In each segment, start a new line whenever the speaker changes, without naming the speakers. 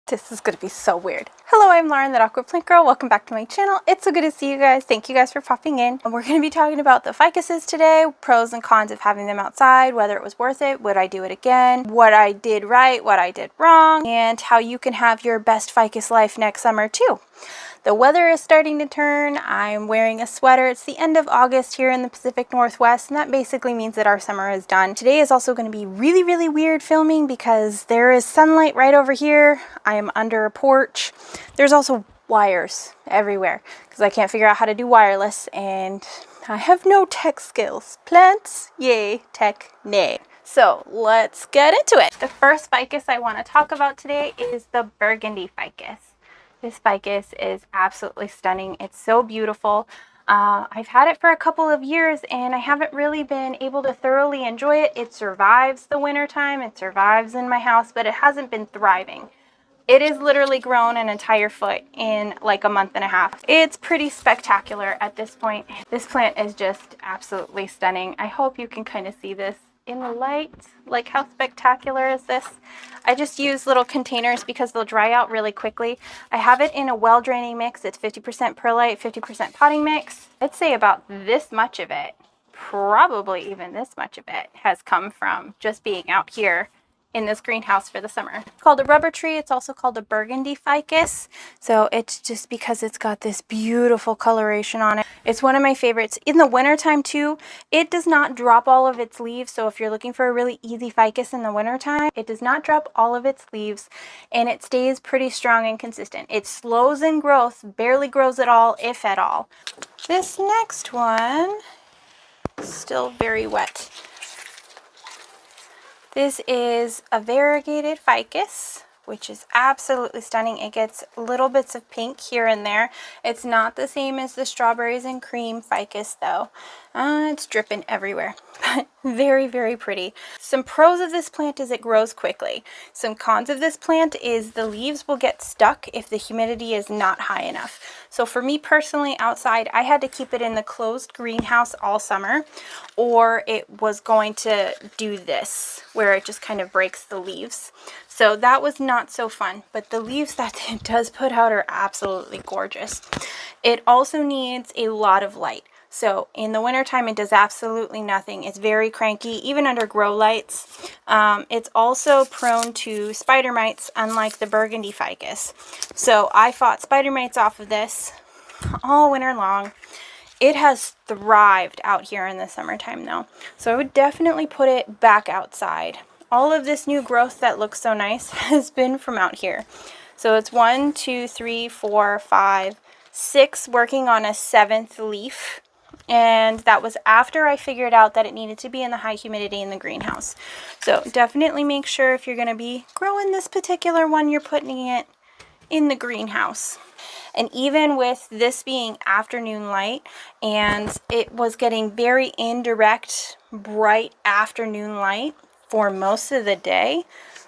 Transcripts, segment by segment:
This is going to be so weird. Hello, I'm Lauren, the Aqua Plant Girl. Welcome back to my channel. It's so good to see you guys. Thank you guys for popping in. And we're going to be talking about the ficuses today, pros and cons of having them outside, whether it was worth it, would I do it again, what I did right, what I did wrong, and how you can have your best ficus life next summer too. The weather is starting to turn. I'm wearing a sweater. It's the end of August here in the Pacific Northwest, and that basically means that our summer is done. Today is also going to be really, really weird filming because there is sunlight right over here. I am under a porch. There's also wires everywhere because I can't figure out how to do wireless, and I have no tech skills. Plants, yay. Tech, nay. So let's get into it. The first ficus I want to talk about today is the burgundy ficus. This ficus is absolutely stunning. It's so beautiful. I've had it for a couple of years and I haven't really been able to thoroughly enjoy it. It survives the winter time. It survives in my house, but it hasn't been thriving. It has literally grown an entire foot in like a month and a half. It's pretty spectacular at this point. This plant is just absolutely stunning. I hope you can kind of see this in the light. Like, how spectacular is this? I just use little containers because they'll dry out really quickly. I have it in a well draining mix. It's 50% perlite, 50% potting mix. I'd say about this much of it, probably even this much of it, has come from just being out here in this greenhouse for the summer. It's called a rubber tree. It's also called a burgundy ficus. So it's just because it's got this beautiful coloration on it. It's one of my favorites. In the wintertime too, it does not drop all of its leaves. So if you're looking for a really easy ficus in the wintertime, it does not drop all of its leaves and it stays pretty strong and consistent. It slows in growth, barely grows at all, if at all. This next one is still very wet. This is a variegated ficus, which is absolutely stunning. It gets little bits of pink here and there. It's not the same as the strawberries and cream ficus though. It's dripping everywhere, but very, very pretty. Some pros of this plant is it grows quickly. Some cons of this plant is the leaves will get stuck if the humidity is not high enough. So for me personally, outside, I had to keep it in the closed greenhouse all summer, or it was going to do this, where it just kind of breaks the leaves. So that was not so fun, but the leaves that it does put out are absolutely gorgeous. It also needs a lot of light. So in the wintertime, it does absolutely nothing. It's very cranky, even under grow lights. It's also prone to spider mites, unlike the burgundy ficus. So I fought spider mites off of this all winter long. It has thrived out here in the summertime though. So I would definitely put it back outside. All of this new growth that looks so nice has been from out here. So it's 1, 2, 3, 4, 5, 6 working on a 7th leaf. And that was after I figured out that it needed to be in the high humidity in the greenhouse. So definitely make sure if you're going to be growing this particular one, you're putting it in the greenhouse. And even with this being afternoon light, and it was getting very indirect, bright afternoon light for most of the day,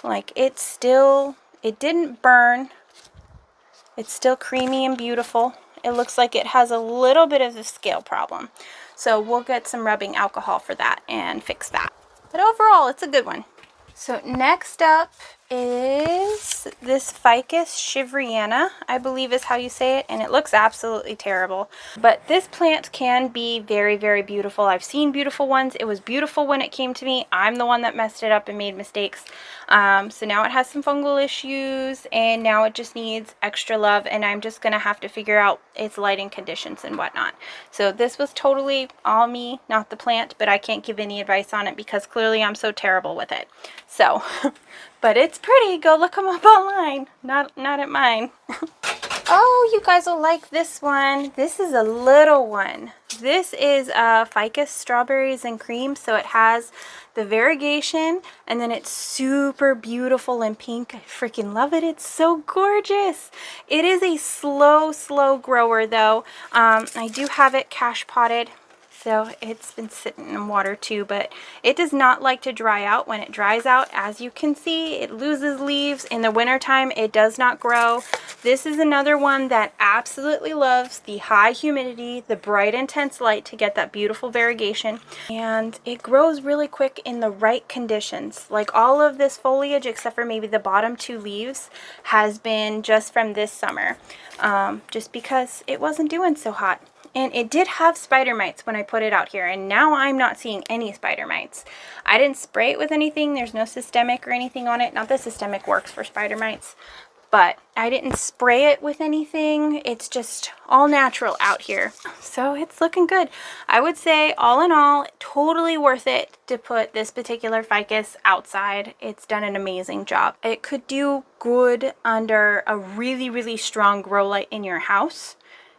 like it didn't burn. It's still creamy and beautiful. It looks like it has a little bit of a scale problem. So we'll get some rubbing alcohol for that and fix that. But overall, it's a good one. So next up is this Ficus shiveriana, I believe is how you say it, and it looks absolutely terrible. But this plant can be very, very beautiful. I've seen beautiful ones. It was beautiful when it came to me. I'm the one that messed it up and made mistakes. So now it has some fungal issues, and now it just needs extra love, and I'm just going to have to figure out its lighting conditions and whatnot. So this was totally all me, not the plant, but I can't give any advice on it because clearly I'm so terrible with it. So, but it's pretty. Go look them up online. Not at mine. Oh, you guys will like this one. This is a little one. This is Ficus strawberries and cream. So it has the variegation and then it's super beautiful and pink. I freaking love it. It's so gorgeous. It is a slow grower though. I do have it cash potted So it's been sitting in water too, but it does not like to dry out. When it dries out, as you can see, it loses leaves. In the wintertime, it does not grow. This is another one that absolutely loves the high humidity, the bright intense light to get that beautiful variegation. And it grows really quick in the right conditions. Like all of this foliage, except for maybe the bottom 2 leaves, has been just from this summer, just because it wasn't doing so hot. And it did have spider mites when I put it out here, and now I'm not seeing any spider mites. I didn't spray it with anything. There's no systemic or anything on it. Not that systemic works for spider mites, but I didn't spray it with anything. It's just all natural out here. So it's looking good. I would say all in all, totally worth it to put this particular ficus outside. It's done an amazing job. It could do good under a really, really strong grow light in your house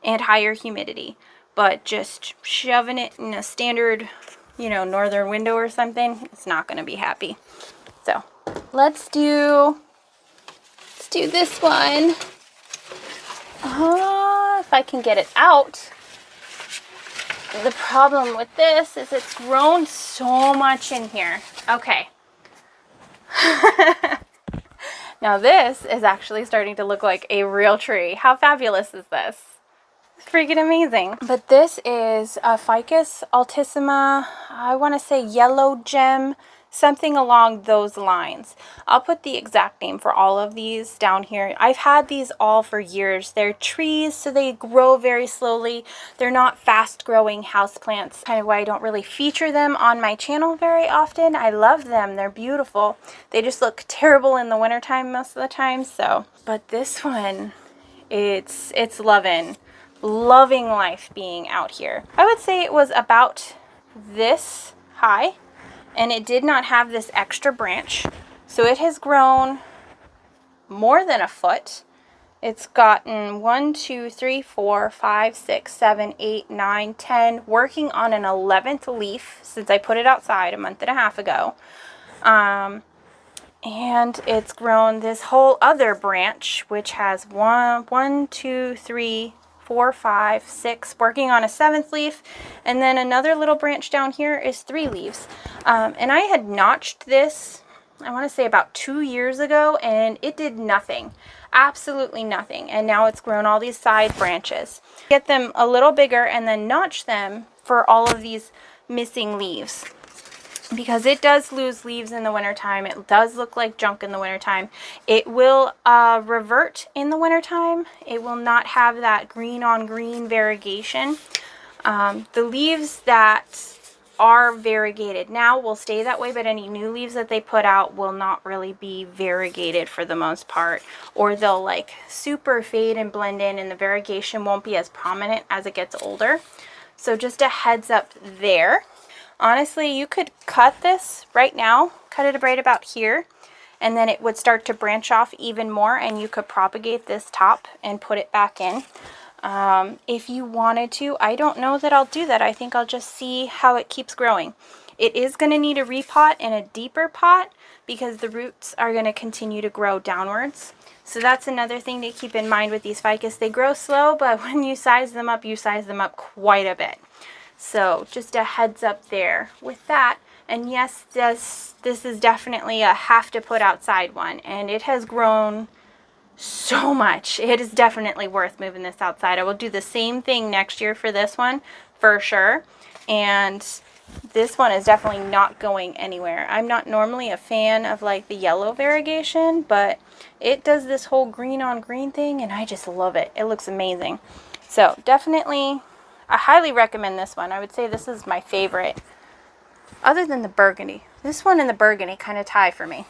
and higher humidity, but just shoving it in a standard, you know, northern window or something, it's not going to be happy. So let's do this one. If I can get it out. The problem with this is it's grown so much in here. Okay. Now this is actually starting to look like a real tree. How fabulous is this? Freaking amazing. But this is a Ficus altissima, I want to say yellow gem, something along those lines. I'll put the exact name for all of these down here. I've had these all for years. They're trees, so they grow very slowly. They're not fast growing houseplants, kind of why I don't really feature them on my channel very often. I love them. They're beautiful. They just look terrible in the wintertime most of the time. So, but this one, it's loving life being out here. I would say it was about this high, and it did not have this extra branch, so it has grown more than a foot. It's gotten 1, 2, 3, 4, 5, 6, 7, 8, 9, 10, working on an 11th leaf since I put it outside a month and a half ago. And it's grown this whole other branch, which has 1, 2, 3, 4, 5, 6, working on a 7th leaf, and then another little branch down here is 3 leaves. And I had notched this, I want to say about 2 years ago, and it did nothing, absolutely nothing. And now it's grown all these side branches. Get them a little bigger and then notch them for all of these missing leaves, because it does lose leaves in the wintertime. It does look like junk in the wintertime. It will revert in the wintertime. It will not have that green on green variegation. The leaves that are variegated now will stay that way, but any new leaves that they put out will not really be variegated for the most part, or they'll like super fade and blend in, and the variegation won't be as prominent as it gets older. So just a heads up there. Honestly, you could cut this right now, cut it right about here, and then it would start to branch off even more, and you could propagate this top and put it back in. If you wanted to. I don't know that I'll do that. I think I'll just see how it keeps growing. It is going to need a repot in a deeper pot because the roots are going to continue to grow downwards. So that's another thing to keep in mind with these ficus. They grow slow, but when you size them up quite a bit. So just a heads up there with that. And yes, this is definitely a have to put outside one, and it has grown so much. It is definitely worth moving this outside. I will do the same thing next year for this one for sure. And this one is definitely not going anywhere. I'm not normally a fan of like the yellow variegation, but it does this whole green on green thing, and I just love it. It looks amazing. So definitely, I highly recommend this one. I would say this is my favorite, other than the burgundy. This one and the burgundy kind of tie for me.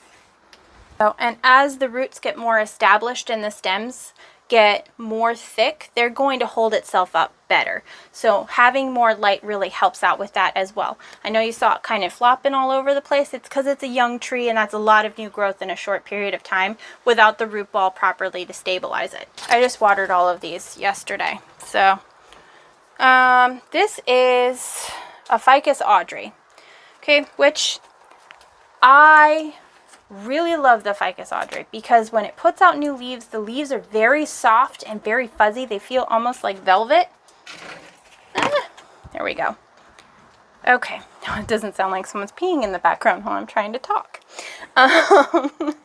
So, and as the roots get more established and the stems get more thick, they're going to hold itself up better. So having more light really helps out with that as well. I know you saw it kind of flopping all over the place. It's because it's a young tree, and that's a lot of new growth in a short period of time without the root ball properly to stabilize it. I just watered all of these yesterday. So this is a Ficus Audrey, okay, which I really love the Ficus Audrey because when it puts out new leaves, the leaves are very soft and very fuzzy. They feel almost like velvet. There we go. Okay, it doesn't sound like someone's peeing in the background while I'm trying to talk. Um,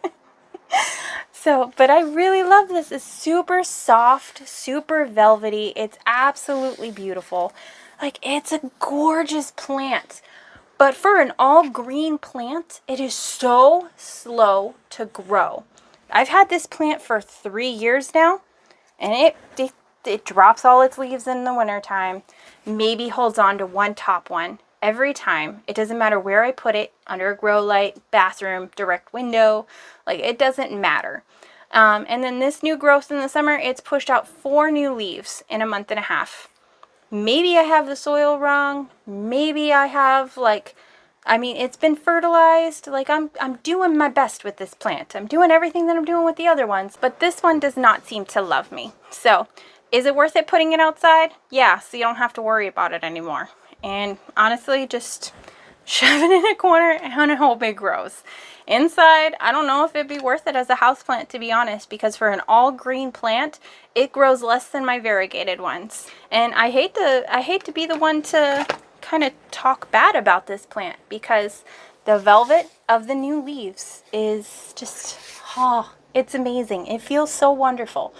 but I really love this. It's super soft, super velvety. It's absolutely beautiful. Like, it's a gorgeous plant. But for an all green plant, it is so slow to grow. I've had this plant for 3 years now, and it drops all its leaves in the wintertime, maybe holds on to one top one every time. It doesn't matter where I put it, under a grow light, bathroom, direct window, like, it doesn't matter. And then this new growth in the summer, it's pushed out 4 new leaves in a month and a half. Maybe I have the soil wrong. Maybe I have, like, I mean, it's been fertilized. Like, I'm doing my best with this plant. I'm doing everything that I'm doing with the other ones, but this one does not seem to love me. So, is it worth it putting it outside? Yeah, so you don't have to worry about it anymore. And honestly, just shove it in a corner and hope it grows. Inside, I don't know if it'd be worth it as a houseplant, to be honest, because for an all green plant, it grows less than my variegated ones. And I hate to be the one to kind of talk bad about this plant, because the velvet of the new leaves is just, oh, it's amazing. It feels so wonderful.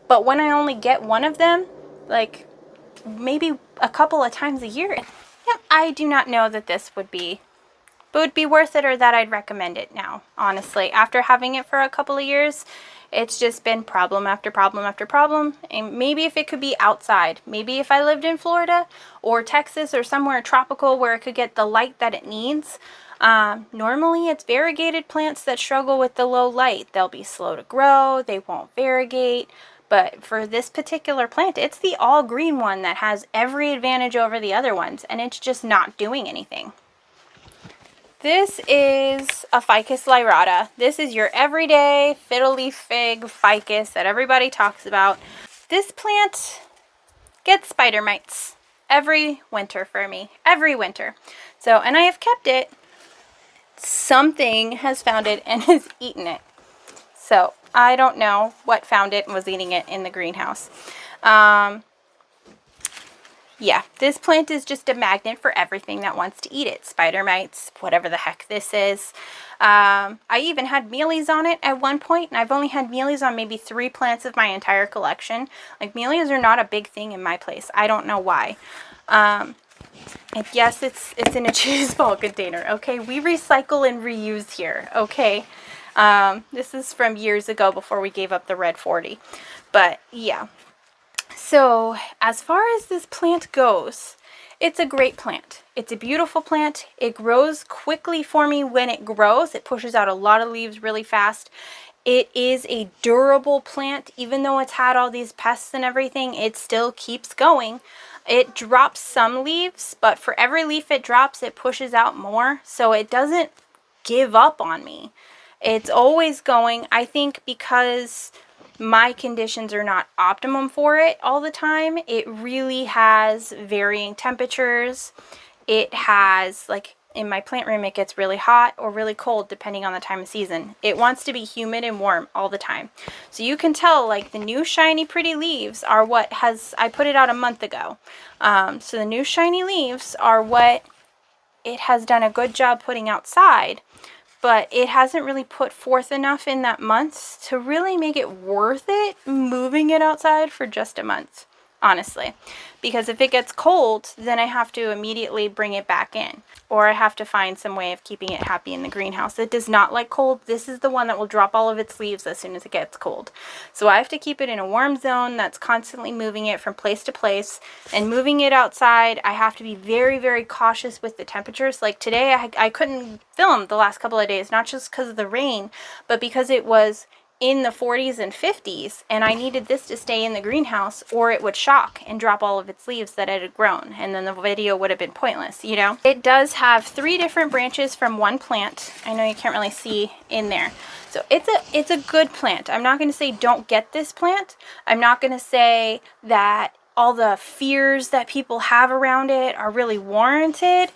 But when I only get one of them, like maybe a couple of times a year, yeah, I do not know that this would be worth it, or that I'd recommend it now, honestly. After having it for a couple of years, it's just been problem after problem after problem. And maybe if it could be outside, maybe if I lived in Florida or Texas or somewhere tropical where it could get the light that it needs. Normally it's variegated plants that struggle with the low light. They'll be slow to grow, they won't variegate. But for this particular plant, it's the all green one that has every advantage over the other ones, and it's just not doing anything. This is a Ficus lyrata. This is your everyday fiddle-leaf fig ficus that everybody talks about. This plant gets spider mites every winter for me, every winter. So, and I have kept it. Something has found it and has eaten it. So, I don't know what found it and was eating it in the greenhouse. Yeah, this plant is just a magnet for everything that wants to eat it. Spider mites, whatever the heck this is. I even had mealies on it at one point, and I've only had mealies on maybe 3 plants of my entire collection. Like, mealies are not a big thing in my place. I don't know why. And yes, it's in a cheese ball container, okay? We recycle and reuse here, okay? This is from years ago before we gave up the red 40. But, yeah. So, as far as this plant goes, it's a great plant. It's a beautiful plant. It grows quickly for me when it grows. It pushes out a lot of leaves really fast. It is a durable plant. Even though it's had all these pests and everything, it still keeps going. It drops some leaves, but for every leaf it drops, it pushes out more. So it doesn't give up on me. It's always going, I think, because my conditions are not optimum for it all the time. It really has varying temperatures. It has, like, in my plant room, it gets really hot or really cold depending on the time of season. It wants to be humid and warm all the time. So you can tell, like, the new shiny pretty leaves are what I put it out a month ago. So the new shiny leaves are what it has done a good job putting outside. But it hasn't really put forth enough in that month to really make it worth it moving it outside for just a month, honestly. Because if it gets cold, then I have to immediately bring it back in. Or I have to find some way of keeping it happy in the greenhouse. It does not like cold. This is the one that will drop all of its leaves as soon as it gets cold. So I have to keep it in a warm zone that's constantly moving it from place to place. And moving it outside, I have to be very, very cautious with the temperatures. Like today, I couldn't film the last couple of days, not just because of the rain, but because it was in the 40s and 50s, and I needed this to stay in the greenhouse or it would shock and drop all of its leaves that it had grown, and then the video would have been pointless, you know? It does have 3 different branches from one plant. I know you can't really see in there. So it's a good plant. I'm not going to say don't get this plant. I'm not going to say that all the fears that people have around it are really warranted.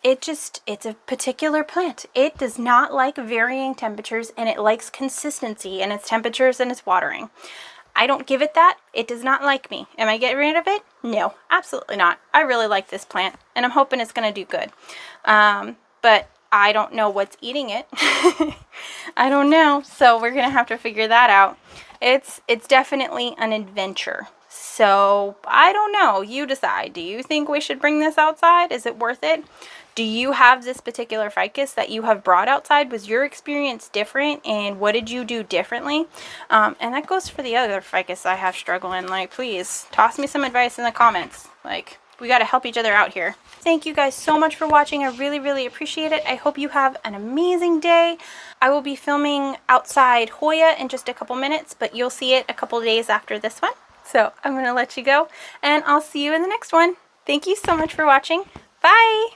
It's a particular plant. It does not like varying temperatures, and it likes consistency in its temperatures and its watering. I don't give it that. It does not like me. Am I getting rid of it? No, absolutely not. I really like this plant, and I'm hoping it's going to do good. But I don't know what's eating it. I don't know. So we're going to have to figure that out. It's definitely an adventure. So I don't know. You decide. Do you think we should bring this outside? Is it worth it? Do you have this particular ficus that you have brought outside? Was your experience different, and what did you do differently? And that goes for the other ficus I have struggling. Like, please toss me some advice in the comments. Like, we got to help each other out here. Thank you guys so much for watching. I really, really appreciate it. I hope you have an amazing day. I will be filming outside Hoya in just a couple minutes, but you'll see it a couple days after this one. So I'm going to let you go, and I'll see you in the next one. Thank you so much for watching. Bye!